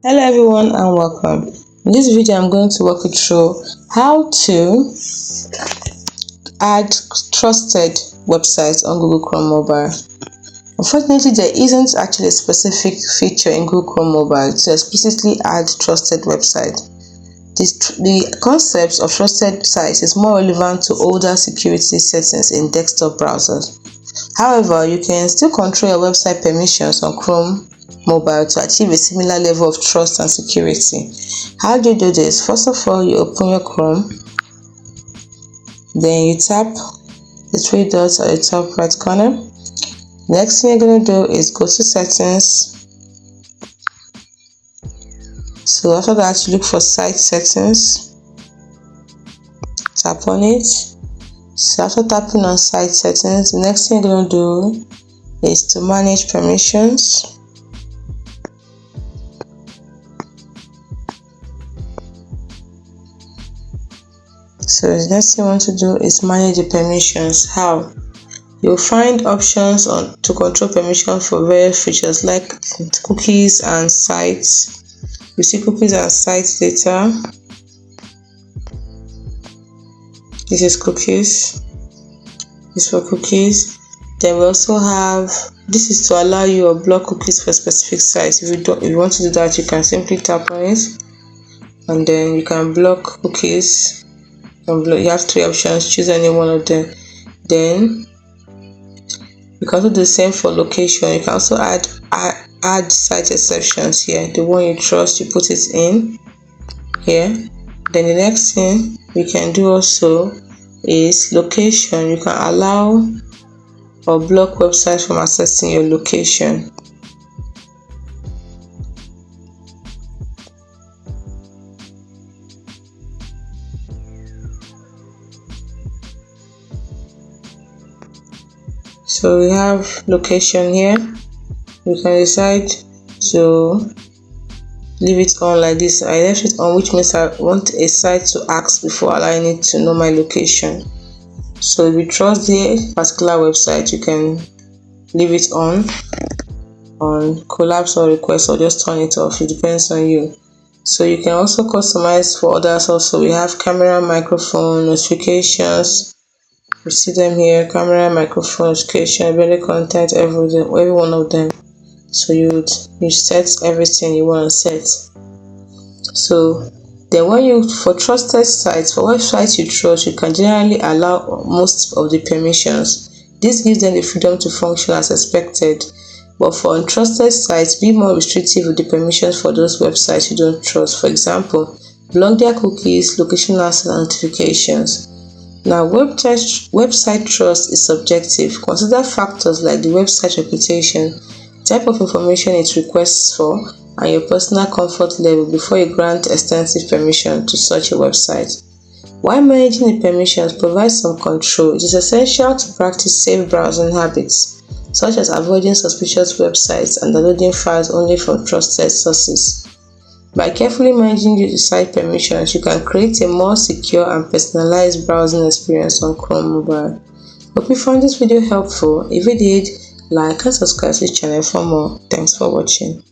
Hello everyone and welcome. In this video I'm going to walk you through how to add trusted websites on Google Chrome Mobile. Unfortunately, there isn't actually a specific feature in Google Chrome Mobile to explicitly add trusted website. The concept of trusted sites is more relevant to older security settings in desktop browsers. However, you can still control your website permissions on Chrome Mobile to achieve a similar level of trust and security. How do you do this? First of all, you open your Chrome, then you tap the three dots at the top right corner. Next thing you're going to do is go to settings. So after that, you look for site settings, tap on it. So after tapping on site settings, the next thing you're going to do is to manage permissions. So the next thing you want to do is manage the permissions. How? You'll find options to control permission for various features like cookies and sites. You see cookies and sites data. This is cookies. This is for cookies. Then we also have, this is to allow you to block cookies for specific sites. If you want to do that, you can simply tap on it and then you can block cookies. You have three options, choose any one of them. Then you can do the same for location. You can also add site exceptions here. The one you trust, you put it in here. Then the next thing you can do also is location. You can allow or block websites from accessing your location. So we have location here. You can decide to leave it on like this. I left it on, which means I want a site to ask before allowing it to know my location. So if you trust the particular website, you can leave it on collapse or request, or just turn it off. It depends on you. So you can also customize for others. Also, we have camera, microphone, notifications. You see them here: camera, microphone, notification, very content, every one of them. So you set everything you want to set. So then for trusted sites, for websites you trust, you can generally allow most of the permissions. This gives them the freedom to function as expected. But for untrusted sites, be more restrictive with the permissions for those websites you don't trust. For example, block their cookies, location access, and notifications. Now, website trust is subjective. Consider factors like the website reputation, type of information it requests for, and your personal comfort level before you grant extensive permission to such a website. While managing the permissions provides some control, it is essential to practice safe browsing habits, such as avoiding suspicious websites and downloading files only from trusted sources. By carefully managing the site permissions, you can create a more secure and personalized browsing experience on Chrome Mobile. Hope you found this video helpful. If you did, like and subscribe to this channel for more. Thanks for watching.